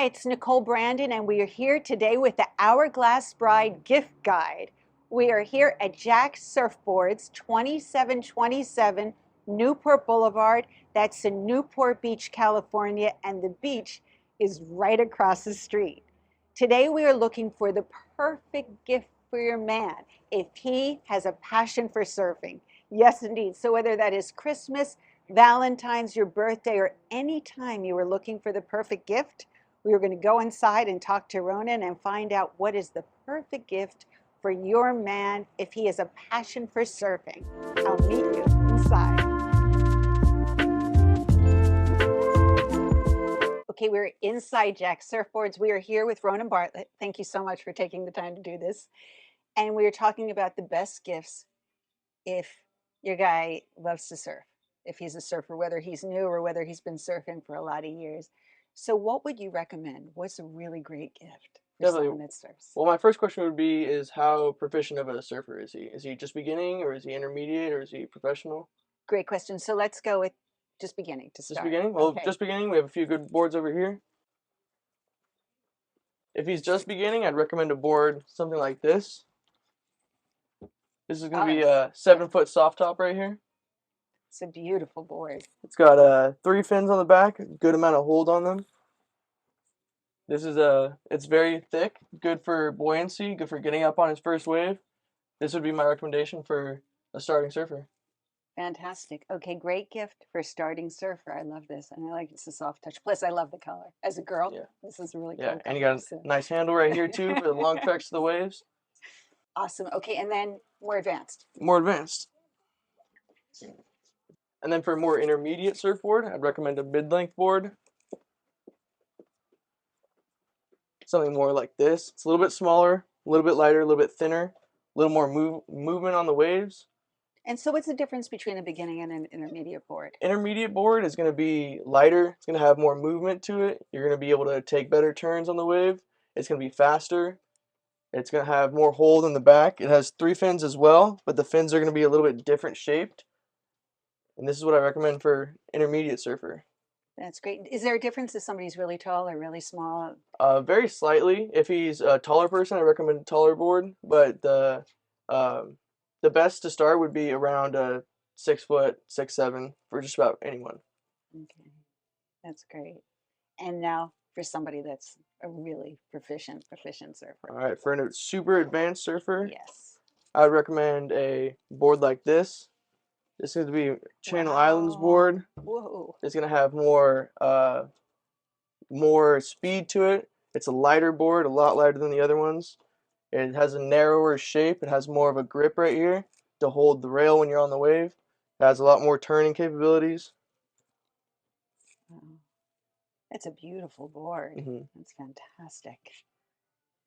Hi, it's Nicole Brandon, and we are here today with the Hourglass Bride Gift Guide. We are here at Jack's Surfboards, 2727 Newport Boulevard. That's in Newport Beach, California, and the beach is right across the street. Today we are looking for the perfect gift for your man if he has a passion for surfing. Yes, indeed. So whether that is Christmas, Valentine's, your birthday, or any time you are looking for the perfect gift, we are going to go inside and talk to Ronin and find out what is the perfect gift for your man if he has a passion for surfing. I'll meet you inside. Okay, we're inside Jack's Surfboards. We are here with Ronin Bartlett. Thank you so much for taking the time to do this. And we are talking about the best gifts if your guy loves to surf, if he's a surfer, whether he's new or whether he's been surfing for a lot of years. So what would you recommend? What's a really great gift for Definitely. someone that surfs? Well, my first question would be is how proficient of a surfer is he? Is he just beginning, or is he intermediate, or is he professional? Great question. So let's go with just beginning to Just start. beginning? Well, Okay. just beginning, we have a few good boards over here. If he's just beginning, I'd recommend a board something like this. This is going to be a 7-foot soft top right here. It's a beautiful board. It's got 3 fins on the back, a good amount of hold on them. This is it's very thick, good for buoyancy, good for getting up on his first wave. This would be my recommendation for a starting surfer. Fantastic. Okay, great gift for starting surfer. I love this, and I like it's a soft touch. Plus, I love the color. As a girl, Yeah. this is a really Yeah, cool and you color. got a nice handle right here too for the long treks to the waves. Awesome. Okay, and then more advanced. More advanced. And then for a more intermediate surfboard, I'd recommend a mid-length board. Something more like this. It's a little bit smaller, a little bit lighter, a little bit thinner, a little more movement on the waves. And so what's the difference between a beginning and an intermediate board? Intermediate board is going to be lighter. It's going to have more movement to it. You're going to be able to take better turns on the wave. It's going to be faster. It's going to have more hold in the back. It has 3 fins as well, but the fins are going to be a little bit different shaped. And this is what I recommend for intermediate surfer. That's great. Is there a difference if somebody's really tall or really small? Very slightly. If he's a taller person, I recommend a taller board. But the best to start would be around 6 foot, 6'7" for just about anyone. Okay, that's great. And now for somebody that's a really proficient surfer. All right, for a super advanced surfer, Yes. I would recommend a board like this. This is going to be a Channel Islands board. Whoa. It's going to have more speed to it. It's a lighter board, a lot lighter than the other ones. It has a narrower shape. It has more of a grip right here to hold the rail when you're on the wave. It has a lot more turning capabilities. Wow. That's a beautiful board. Mm-hmm. That's fantastic.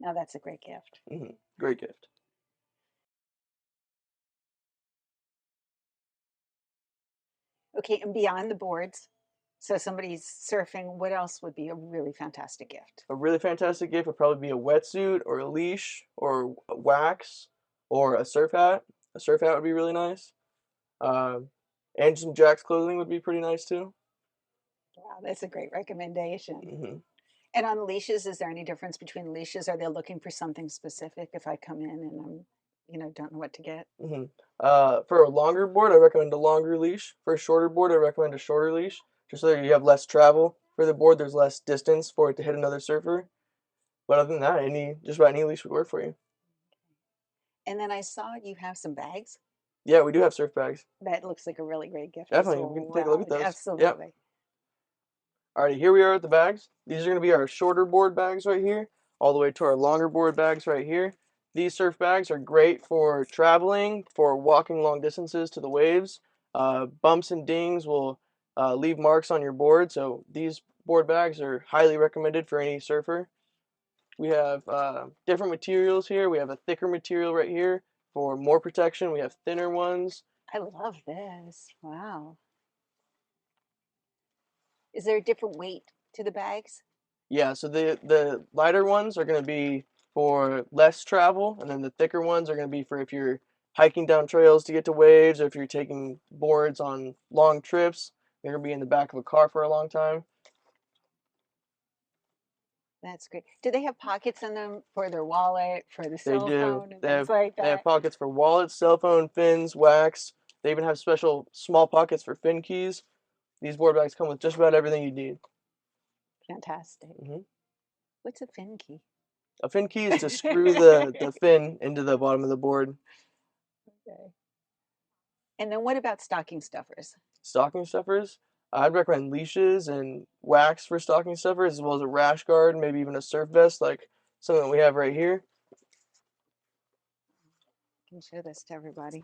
Now that's a great gift. Mm-hmm. Great gift. Okay, and beyond the boards, so somebody's surfing, what else would be a really fantastic gift? A really fantastic gift would probably be a wetsuit or a leash or a wax or a surf hat. A surf hat would be really nice. And some Jack's clothing would be pretty nice too. Wow, that's a great recommendation. Mm-hmm. And on leashes, is there any difference between leashes? Are they looking for something specific if I come in and don't know what to get? Mm-hmm. For a longer board, I recommend a longer leash. For a shorter board, I recommend a shorter leash, just so that you have less travel. For the board, there's less distance for it to hit another surfer. But other than that, just about any leash would work for you. And then I saw you have some bags. Yeah, we do have surf bags. That looks like a really great gift. Definitely, we can take a look at those. Absolutely. Yep. Alrighty, here we are at the bags. These are going to be our shorter board bags right here, all the way to our longer board bags right here. These surf bags are great for traveling, for walking long distances to the waves. Bumps and dings will leave marks on your board, so these board bags are highly recommended for any surfer. We have different materials here. We have a thicker material right here for more protection. We have thinner ones. I love this. Wow. Is there a different weight to the bags? Yeah, so the lighter ones are going to be for less travel, and then the thicker ones are going to be for if you're hiking down trails to get to waves, or if you're taking boards on long trips. They're going to be in the back of a car for a long time. That's great. Do they have pockets in them for their wallet, for the They cell do. phone, and things like They have that? pockets for wallets, cell phone, fins, wax. They even have special small pockets for fin keys. These board bags come with just about everything you need. Fantastic. Hmm. What's a fin key? A fin key is to screw the fin into the bottom of the board. Okay. And then what about stocking stuffers? Stocking stuffers, I'd recommend leashes and wax for stocking stuffers, as well as a rash guard, maybe even a surf vest like something that we have right here. I can show this to everybody.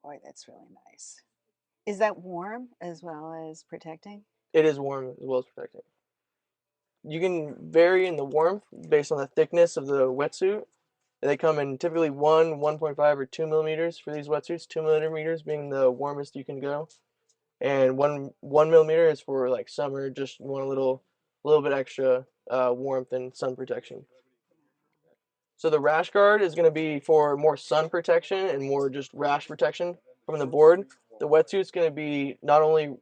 Boy, that's really nice. Is that warm as well as protecting? It is warm as well as protecting. You can vary in the warmth based on the thickness of the wetsuit. They come in typically 1.5, or 2 millimeters for these wetsuits. 2 millimeters being the warmest you can go, and one millimeter is for like summer. Just want a little bit extra warmth and sun protection. So the rash guard is going to be for more sun protection and more just rash protection from the board. The wetsuit's going to be not only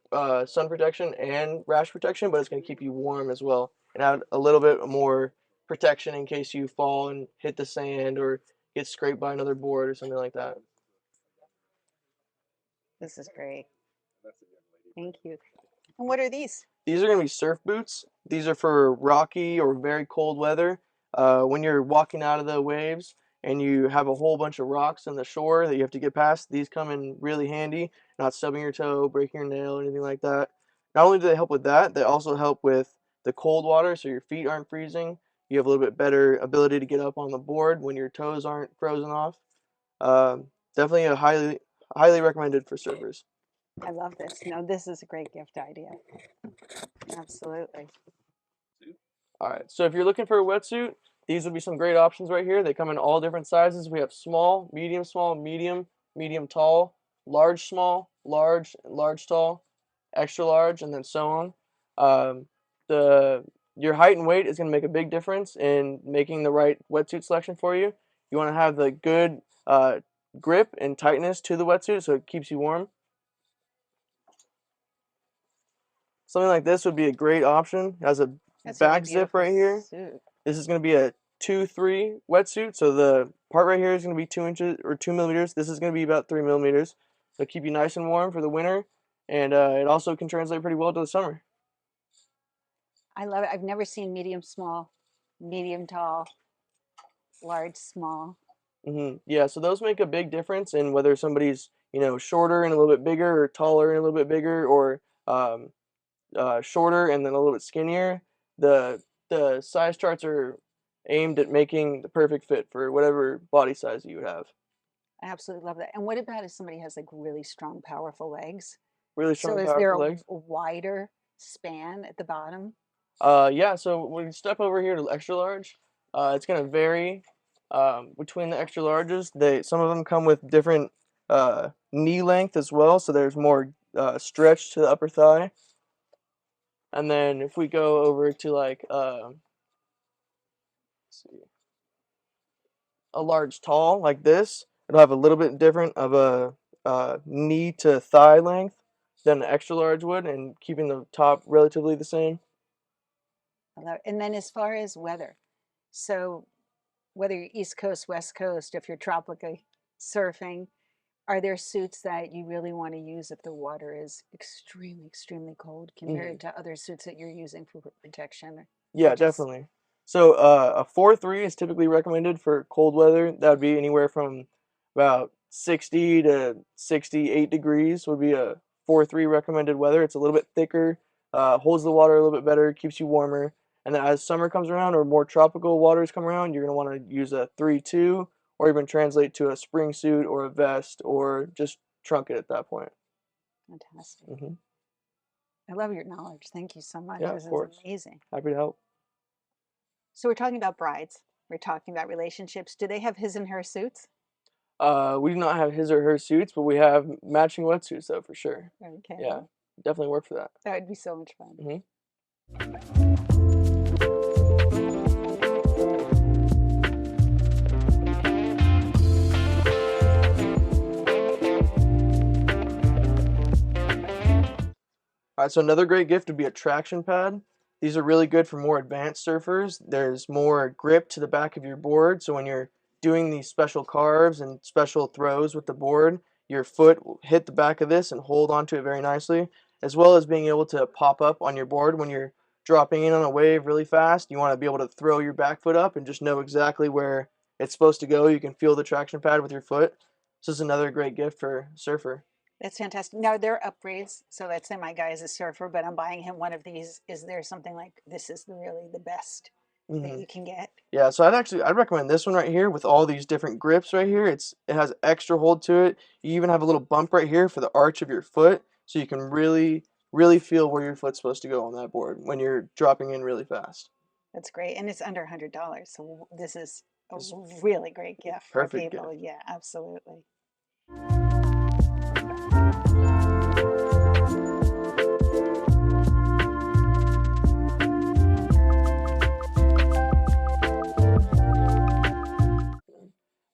sun protection and rash protection, but it's going to keep you warm as well and add a little bit more protection in case you fall and hit the sand or get scraped by another board or something like that. This is great. Thank you. And what are these? These are going to be surf boots. These are for rocky or very cold weather. When you're walking out of the waves and you have a whole bunch of rocks on the shore that you have to get past, these come in really handy, not stubbing your toe, breaking your nail, or anything like that. Not only do they help with that, they also help with the cold water so your feet aren't freezing. You have a little bit better ability to get up on the board when your toes aren't frozen off. Definitely a highly recommended for surfers. I love this. No, this is a great gift idea. Absolutely. All right, so if you're looking for a wetsuit, these would be some great options right here. They come in all different sizes. We have small, medium, medium tall, large small, large tall, extra large, and then so on. Um, your height and weight is going to make a big difference in making the right wetsuit selection for you. You want to have the good grip and tightness to the wetsuit so it keeps you warm. Something like this would be a great option. It has a That's a really back zip right here. suit. This is going to be a 2-3 wetsuit, so the part right here is going to be 2 inches or 2 millimeters. This is going to be about 3 millimeters. So keep you nice and warm for the winter, and it also can translate pretty well to the summer. I love it. I've never seen medium small, medium tall, large small. Yeah, so those make a big difference in whether somebody's shorter and a little bit bigger, or taller and a little bit bigger, or shorter and then a little bit skinnier. The size charts are aimed at making the perfect fit for whatever body size you would have. I absolutely love that. And what about if somebody has like really strong, powerful legs? Really So strong, is there powerful legs. a wider span at the bottom? Yeah, so when you step over here to extra large, it's going to vary between the extra larges. Some of them come with different knee length as well, so there's more stretch to the upper thigh. And then if we go over to like let's see, a large tall like this, it'll have a little bit different of a knee to thigh length than an extra large would, and keeping the top relatively the same. And then as far as weather, so whether you're East Coast, West Coast, if you're tropical surfing, are there suits that you really want to use if the water is extremely, extremely cold compared to other suits that you're using for protection? Yeah, definitely. So a 4-3 is typically recommended for cold weather. That would be anywhere from about 60 to 68 degrees would be a 4-3 recommended weather. It's a little bit thicker, holds the water a little bit better, keeps you warmer. And then as summer comes around or more tropical waters come around, you're going to want to use a 3-2 or even translate to a spring suit or a vest or just trunk it at that point. Fantastic. I love your knowledge. Thank you so much. Yeah, This of course. is amazing. Happy to help. So we're talking about brides. We're talking about relationships. Do they have his and her suits? We do not have his or her suits, but we have matching wetsuits though, for sure. Okay. Yeah, definitely work for that. That would be so much fun. All right, so another great gift would be a traction pad. These are really good for more advanced surfers. There's more grip to the back of your board, so when you're doing these special carves and special throws with the board, your foot will hit the back of this and hold onto it very nicely, as well as being able to pop up on your board when you're dropping in on a wave really fast. You want to be able to throw your back foot up and just know exactly where it's supposed to go. You can feel the traction pad with your foot. This is another great gift for a surfer. That's fantastic. Now there are upgrades. So let's say my guy is a surfer, but I'm buying him one of these. Is there something like this is really the best that Hmm. you can get? Yeah, so I'd recommend this one right here with all these different grips right here. It has extra hold to it. You even have a little bump right here for the arch of your foot, so you can really feel where your foot's supposed to go on that board when you're dropping in really fast. That's great. And it's under $100. So this is a It's really great gift for perfect gift. people. Yeah, absolutely.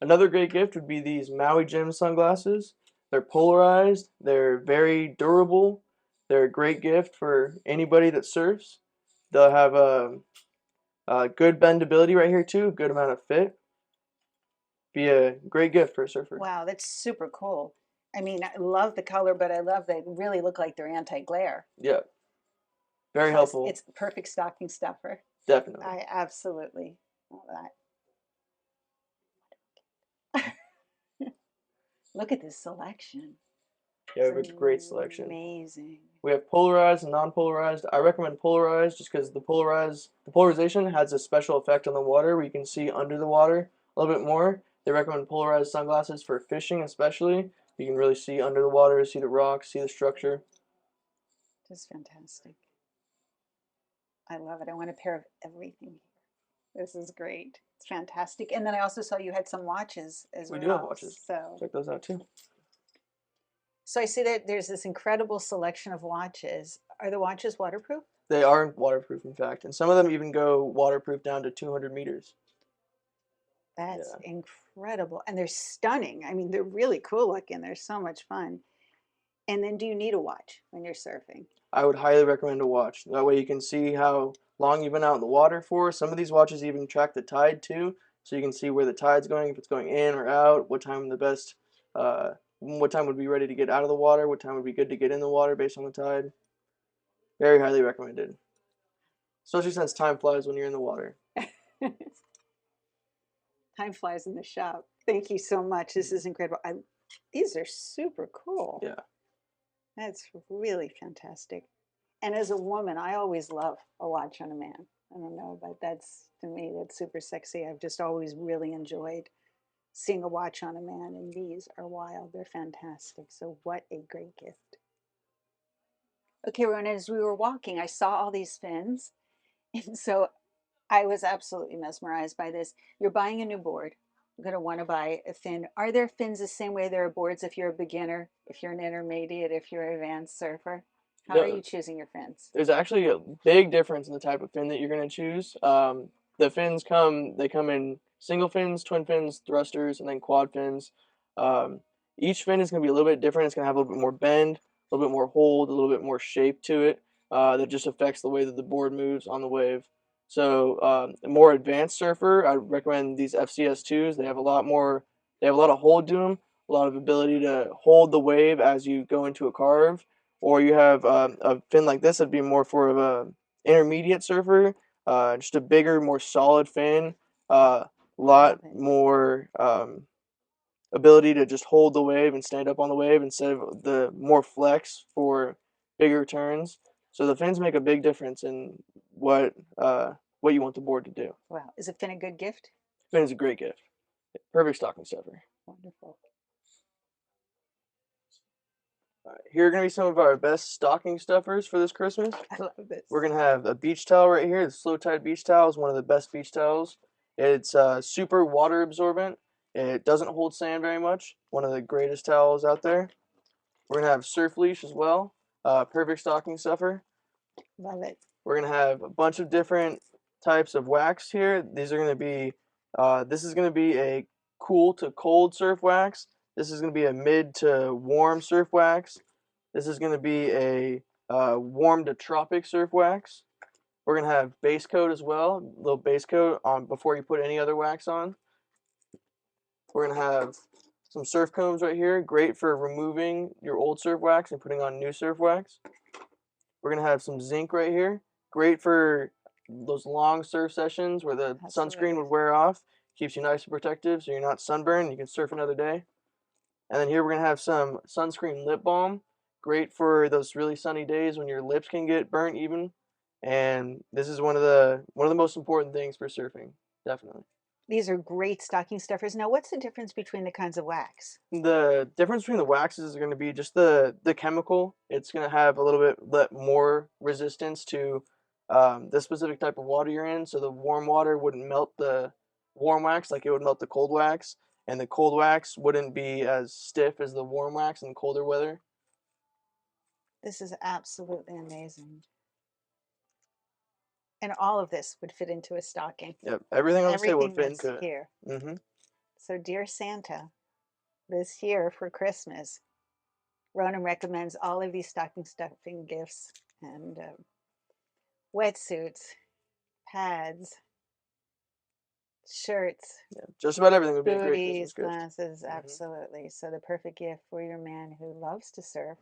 Another great gift would be these Maui Gym sunglasses. They're polarized, they're very durable. They're a great gift for anybody that surfs. They'll have a good bendability right here too, good amount of fit. Be a great gift for a surfer. Wow, that's super cool. I mean, I love the color, but I love they really look like they're anti-glare. Yeah, very Plus, helpful. it's perfect stocking stuffer. Definitely. I absolutely love that. Look at this selection. Yeah, It's we have a great selection. amazing. We have polarized and non-polarized. I recommend polarized just because the polarization has a special effect on the water where you can see under the water a little bit more. They recommend polarized sunglasses for fishing especially. You can really see under the water, see the rocks, see the structure. Just fantastic. I love it. I want a pair of everything here. This is great. It's fantastic. And then I also saw you had some watches as We do have well. watches. So, Check those out too. so I see that there's this incredible selection of watches. Are the watches waterproof? They are waterproof in fact, and some of them even go waterproof down to 200 meters. That's Yeah. incredible. And they're stunning. I mean, they're really cool looking. They're so much fun. And then do you need a watch when you're surfing? I would highly recommend a watch. That way you can see how long you've been out in the water for. Some of these watches even track the tide too, so you can see where the tide's going, if it's going in or out, what time would be ready to get out of the water, what time would be good to get in the water based on the tide. Very highly recommended. Especially since time flies when you're in the water. Time flies in the shop. Thank you so much. This is incredible. These are super cool. Yeah. That's really fantastic. And as a woman, I always love a watch on a man. I don't know, but that's to me, that's super sexy. I've just always really enjoyed seeing a watch on a man, and these are wild. They're fantastic. So, what a great gift. Okay, Ronan, as we were walking, I saw all these fins. And so I was absolutely mesmerized by this. You're buying a new board. You're going to want to buy a fin. Are there fins the same way there are boards if you're a beginner, if you're an intermediate, if you're an advanced surfer? How are No, you choosing your fins? there's actually a big difference in the type of fin that you're going to choose. The fins they come in single fins, twin fins, thrusters, and then quad fins. Um, each fin is going to be a little bit different. It's going to have a little bit more bend, a little bit more hold, a little bit more shape to it. That just affects the way that the board moves on the wave. So, a more advanced surfer, I recommend these FCS2s. They have a lot of hold to them, a lot of ability to hold the wave as you go into a carve. Or you have a fin like this that'd be more for of a intermediate surfer, just a bigger, more solid fin, a lot Love it. more ability to just hold the wave and stand up on the wave instead of the more flex for bigger turns. So the fins make a big difference in what you want the board to do. Wow. Is a fin a good gift? Fin is a great gift, perfect stocking stuffer. Wonderful. All right, here are going to be some of our best stocking stuffers for this Christmas. I love this. We're going to have a beach towel right here. The Slow Tide beach towel is one of the best beach towels. It's super water absorbent. It doesn't hold sand very much. One of the greatest towels out there. We're going to have Surf Leash as well. Perfect stocking stuffer. Love it. We're going to have a bunch of different types of wax here. These are going to be, this is going to be a cool to cold surf wax. This is going to be a mid to warm surf wax. This is going to be a warm to tropic surf wax. We're gonna have base coat as well, a little base coat on before you put any other wax on. We're gonna have some surf combs right here, great for removing your old surf wax and putting on new surf wax. We're gonna have some zinc right here, great for those long surf sessions where the sunscreen would wear off. Keeps you nice and protective so you're not sunburned, you can surf another day. And then here we're gonna have some sunscreen lip balm, great for those really sunny days when your lips can get burnt even. And this is one of the most important things for surfing, definitely. These are great stocking stuffers. Now, what's the difference between the kinds of wax? The difference between the waxes is going to be just the chemical. It's going to have a little bit more resistance to the specific type of water you're in. So the warm water wouldn't melt the warm wax like it would melt the cold wax, and the cold wax wouldn't be as stiff as the warm wax in colder weather. This is absolutely amazing. And all of this would fit into a stocking. Yep, everything on this table would Everything fit that's into it. here. Mm-hmm. So, dear Santa, this year for Christmas, Ronin recommends all of these stocking stuffing gifts and wetsuits, pads, shirts, Yeah, just about everything would be a great booties, Christmas gift. glasses, Mm-hmm. absolutely. So, the perfect gift for your man who loves to surf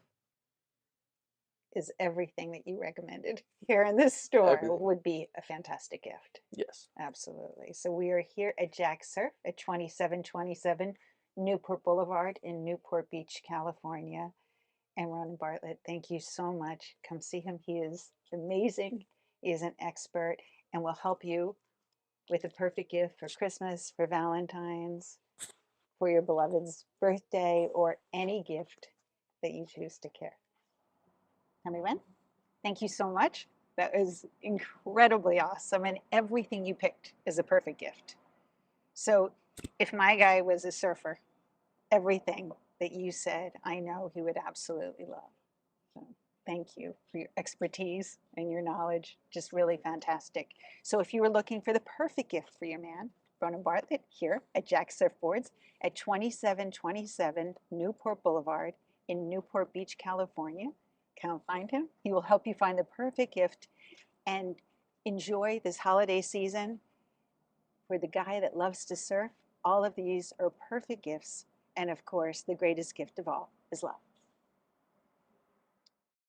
is everything that you recommended here in this store. Everything. Would be a fantastic gift. Yes. Absolutely. So we are here at Jack Surf at 2727 Newport Boulevard in Newport Beach, California. And Ronin Bartlett, thank you so much. Come see him. He is amazing. He is an expert and will help you with the perfect gift for Christmas, for Valentine's, for your beloved's birthday, or any gift that you choose to care. Tommy Wen, thank you so much. That was incredibly awesome. And everything you picked is a perfect gift. So if my guy was a surfer, everything that you said, I know he would absolutely love. So thank you for your expertise and your knowledge. Just really fantastic. So if you were looking for the perfect gift for your man, Ronin Bartlett here at Jack Surfboards at 2727 Newport Boulevard in Newport Beach, California. Come find him. He will help you find the perfect gift and enjoy this holiday season. For the guy that loves to surf, all of these are perfect gifts. And of course, the greatest gift of all is love.